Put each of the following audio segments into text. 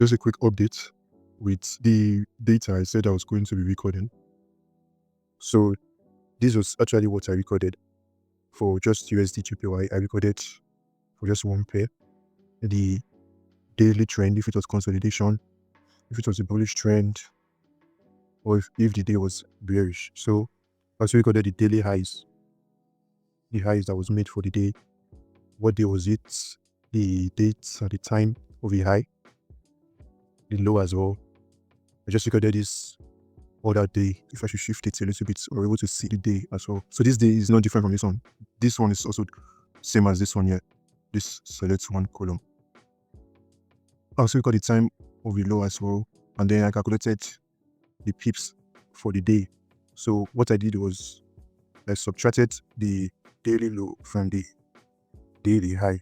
Just a quick update with the data I said I was going to be recording. So this was actually what I recorded for just USD GPY. I recorded for just one pair, the daily trend, if it was consolidation, if it was a bullish trend, or if the day was bearish. So I also recorded the daily highs, the highs that was made for the day. What day was it? The dates at the time of the high, the low as well. I just recorded this other day. If I should shift it a little bit, we're able to see the day as well. So this day is not different from this one. This one is also same as this one here. This select one column. I also got the time of the low as well, and then I calculated the pips for the day. So what I did was I subtracted the daily low from the daily high.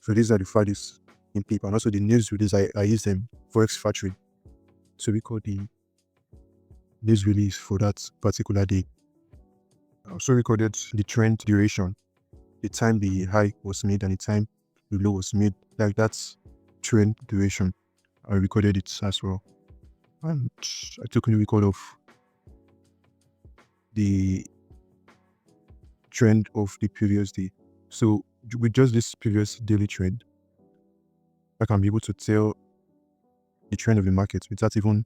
So these are the values in pip, and also the news release. I use them Forex Factory. So we call the news release for that particular day. I also recorded the trend duration, the time the high was made and the time the low was made. Like that's trend duration. I recorded it as well. And I took a record of the trend of the previous day. So with just this previous daily trend, I can be able to tell the trend of the market without even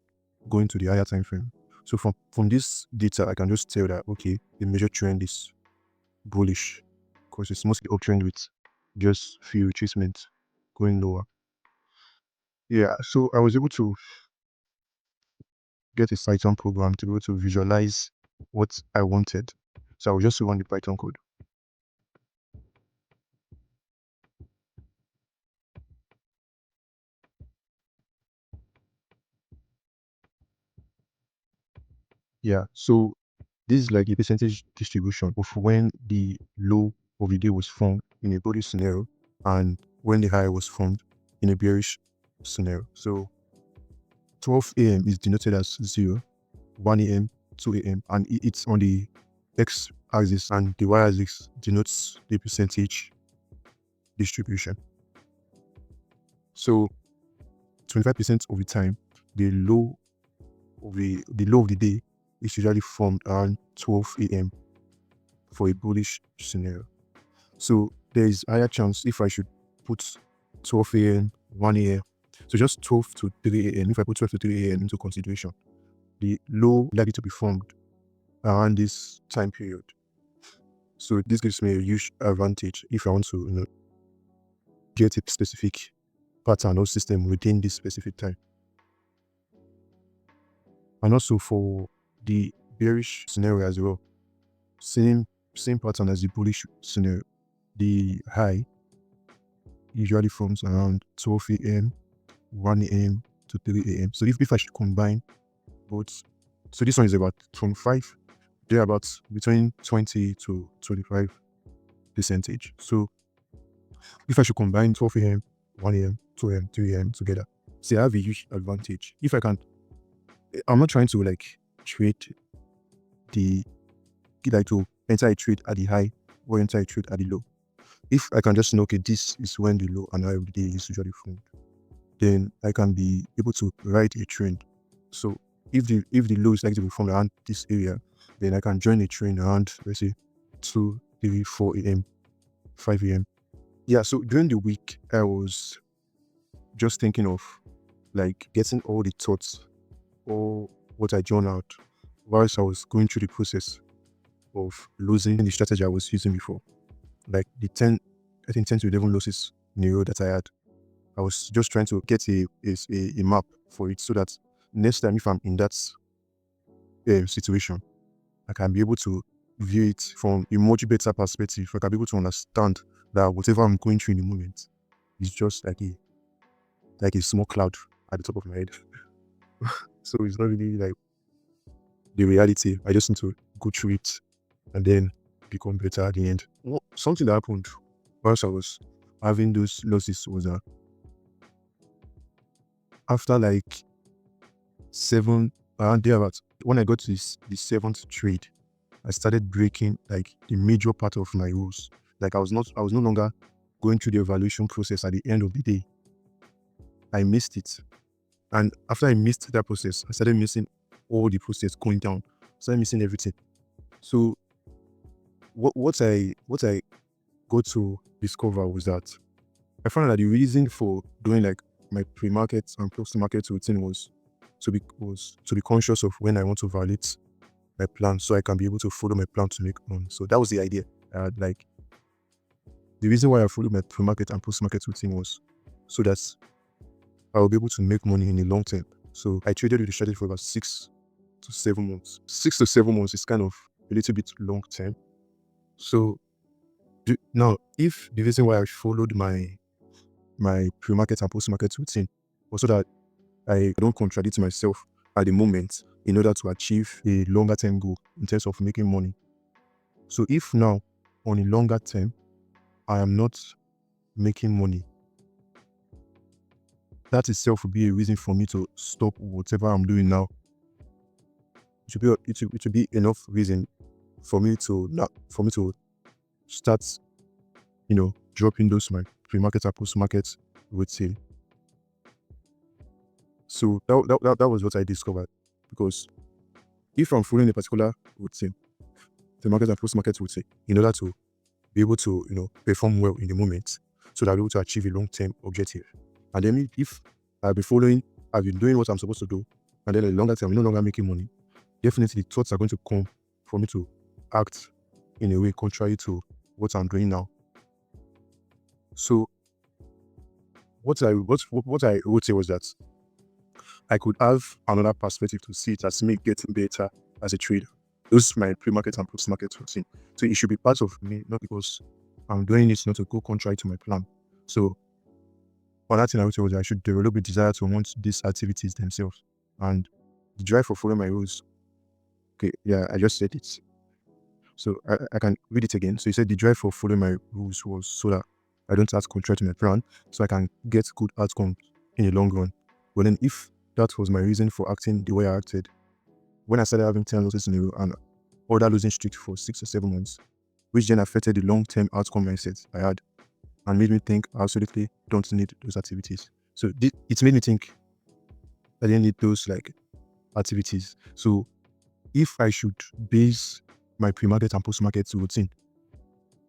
going to the higher time frame. So from this data, I can just tell that, okay, the major trend is bullish because it's mostly uptrend with just few retracements going lower. Yeah, so I was able to get a Python program to be able to visualize what I wanted. So I will just run the Python code. Yeah, so this is like a percentage distribution of when the low of the day was formed in a bullish scenario and when the high was formed in a bearish scenario. So 12 a.m. is denoted as 0, 1 a.m., 2 a.m., and it's on the x-axis, and the y-axis denotes the percentage distribution. So 25% of the time, the low of the day is usually formed around 12 a.m. for a bullish scenario. So there is higher chance if I should put 12 a.m., 1 a.m. So just 12 to 3 a.m. If I put 12 to 3 a.m. into consideration, the low likely to be formed around this time period. So this gives me a huge advantage if I want to get a specific pattern or system within this specific time. And also for the bearish scenario as well, same pattern as the bullish scenario. The high usually forms around 12 a.m., 1 a.m. to 3 a.m. So if I should combine both, so this one is about 25, they're about between 20 to 25 percentage. So if I should combine 12 a.m., 1 a.m., 2 a.m., 3 a.m. together, see, I have a huge advantage. If I can, I'm not trying to trade to enter a trade at the high or enter a trade at the low. If I can just know, okay, this is when the low and high of the day is usually formed, then I can be able to write a trend. So if the low is likely to be formed around this area, then I can join a trend around, let's say, 2, 3, 4 a.m., 5 a.m. Yeah, so during the week, I was just thinking of getting all the thoughts or what I journaled out whilst I was going through the process of losing the strategy I was using before. Like the 10 to 11 losses in a row that I had. I was just trying to get a map for it so that next time if I'm in that situation, I can be able to view it from a much better perspective. I can be able to understand that whatever I'm going through in the moment is just like a small cloud at the top of my head. So it's not really like the reality. I just need to go through it and then become better at the end. Well, something that happened whilst I was having those losses was that after around there about when I got to the 7th trade, I started breaking the major part of my rules. I was no longer going through the evaluation process at the end of the day. I missed it. And after I missed that process, I started missing all the process going down. I started missing everything. So what I got to discover was that I found that the reason for doing like my pre-market and post-market routine was to be conscious of when I want to violate my plan, so I can be able to follow my plan to make money. So that was the idea. Like the reason why I followed my pre-market and post-market routine was so that I will be able to make money in the long term. So I traded with the strategy for about 6 to 7 months. 6 to 7 months is kind of a little bit long term. So now, if the reason why I followed my pre-market and post-market routine was so that I don't contradict myself at the moment in order to achieve a longer term goal in terms of making money. So if now on a longer term I am not making money, that itself would be a reason for me to stop whatever I'm doing now. It should be enough reason for me to start, dropping those my pre-market and post-market routine. So that was what I discovered, because if I'm following a particular routine, the market and post-market routine, in order to be able to perform well in the moment, so that I'll be able to achieve a long-term objective. And then if I've been doing what I'm supposed to do, and then in the longer term I'm no longer making money, definitely thoughts are going to come for me to act in a way contrary to what I'm doing now. So what I would say was that I could have another perspective to see it as me getting better as a trader. Those my pre-market and post-market routine. So it should be part of me, not because I'm doing it not to go contrary to my plan. So another thing I would say was that I should develop a desire to want these activities themselves, and the drive for following my rules. Okay, yeah, I just said it. So I can read it again. So he said the drive for following my rules was so that I don't act contrary to my plan, so I can get good outcomes in the long run. But then if that was my reason for acting the way I acted, when I started having 10 losses in a row and other losing streak for 6 or 7 months, which then affected the long-term outcome mindset I had and made me think I absolutely don't need those activities. So it made me think I didn't need those like activities. So if I should base my pre-market and post-market routine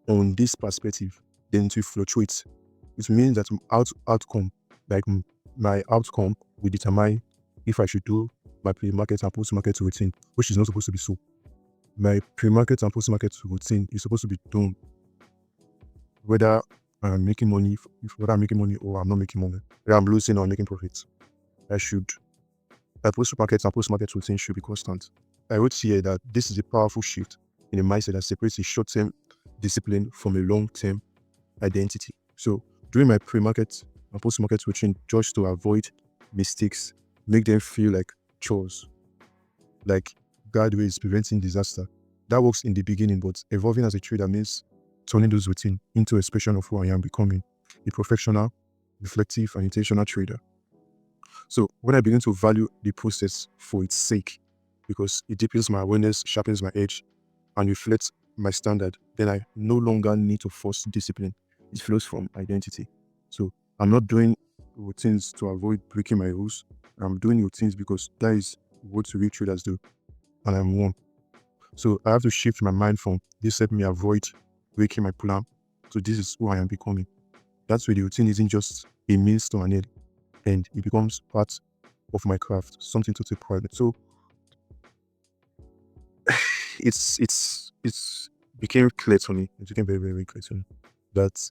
on this perspective, then it will fluctuate. It means that my outcome will determine if I should do my pre-market and post-market routine, which is not supposed to be so. My pre-market and post-market routine is supposed to be done whether I'm making money, whether I'm making money or I'm not making money, whether I'm losing or making profits. My post-market and post-market routine should be constant. I wrote here that this is a powerful shift in the mindset that separates a short-term discipline from a long-term identity. So during my pre-market and post-market routine, just to avoid mistakes, make them feel like chores, like guardrails preventing disaster. That works in the beginning, but evolving as a trader means turning those routine into a expression of who I am becoming, a professional, reflective, and intentional trader. So when I begin to value the process for its sake, because it deepens my awareness, sharpens my edge, and reflects my standard, then I no longer need to force discipline. It flows from identity. So I'm not doing routines to avoid breaking my rules. I'm doing routines because that is what real traders do, and I'm one. So I have to shift my mind from this help me avoid breaking my plan to this is who I am becoming. That's where the routine isn't just a means to an end, and it becomes part of my craft, something to take pride in. So it's became clear to me. It became very, very, very clear to me that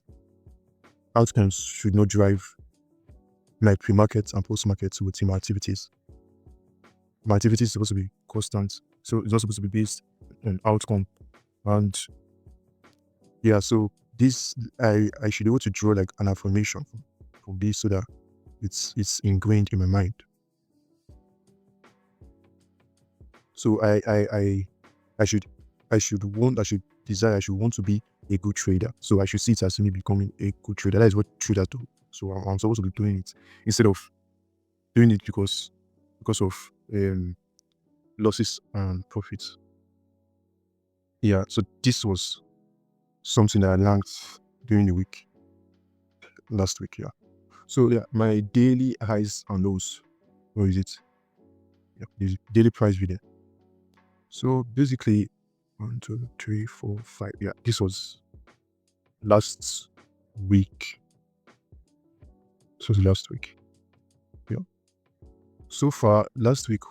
outcomes should not drive my pre-market and post-market routine activities. My activity is supposed to be constant, so it's not supposed to be based on outcome. And yeah, so this I should be able to draw like an affirmation from this so that it's ingrained in my mind. So I should desire, I should want to be a good trader. So I should see it as me becoming a good trader. That is what traders do. So I'm supposed to be doing it instead of doing it because of losses and profits. Yeah. So this was something that I learned during the last week. Yeah. So yeah, my daily highs and lows. or is it? Yeah, the daily price video. So basically, 1, 2, 3, 4, 5. Yeah, this was last week. This was last week. Yeah. So far, last week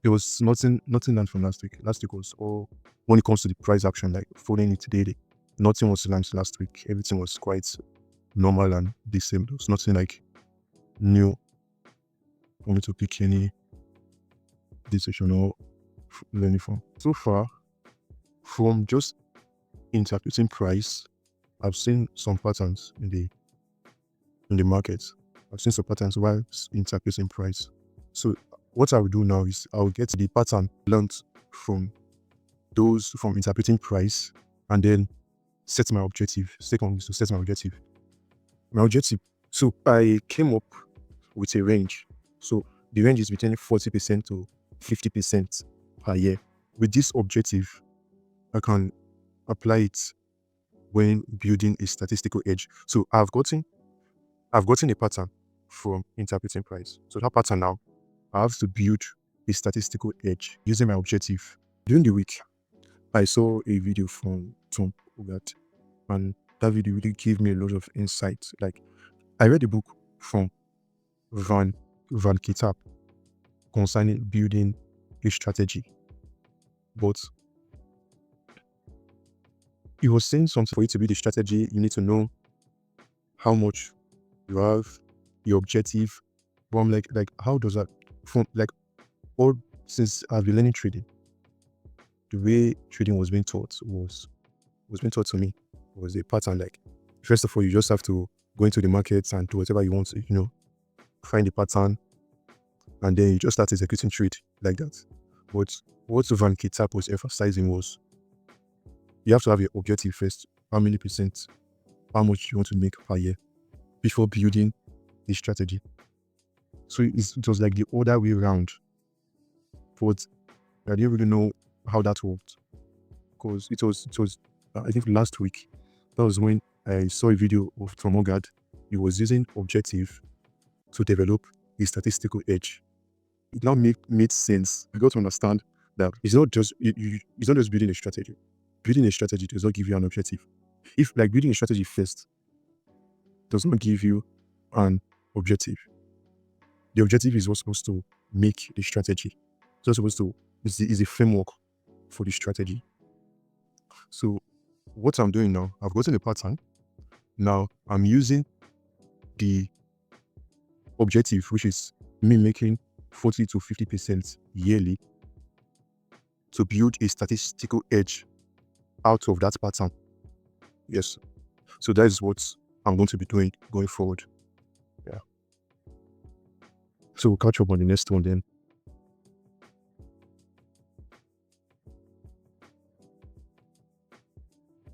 there was nothing learned from last week. Last week was all when it comes to the price action, like following it daily. Nothing was learned last week. Everything was quite normal and the same. There was nothing like new for me to pick any decision or learning from. So far, from just interpreting price, I've seen some patterns in the market. I've seen some patterns while interpreting price. So what I will do now is I will get the pattern learned from those from interpreting price and then set my objective. Second is to set my objective. My objective. So I came up with a range. So the range is between 40% to 50% per year. With this objective, I can apply it when building a statistical edge. So I've gotten a pattern from interpreting price. So that pattern now, I have to build a statistical edge using my objective. During the week, I saw a video from Tom Ugat, and that video really gave me a lot of insight. Like, I read a book from Van Kittap concerning building a strategy, but he was saying something. For you to build a strategy, you need to know how much you have, your objective. But I'm like how does that from like all since I've been learning trading, the way trading was being taught to me was a pattern. Like, first of all, you just have to go into the markets and do whatever you want to, find the pattern, and then you just start executing trade like that. But what Van Kittap was emphasizing was you have to have your objective first. How many percent, how much you want to make per year before building a strategy. So it was like the other way around. But I didn't really know how that worked, because it was I think last week. That was when I saw a video of Tom Ogad. He was using objective to develop a statistical edge. It now made sense. I got to understand that it's not just building a strategy. Building a strategy does not give you an objective. If like building a strategy first does not give you an objective, the objective is what's supposed to make the strategy. It's not supposed to is a framework for the strategy. So what I'm doing now, I've gotten a pattern. Now I'm using the objective, which is me making 40 to 50% yearly, to build a statistical edge out of that pattern. Yes. So that is what I'm going to be doing going forward. Yeah. So we'll catch up on the next one then.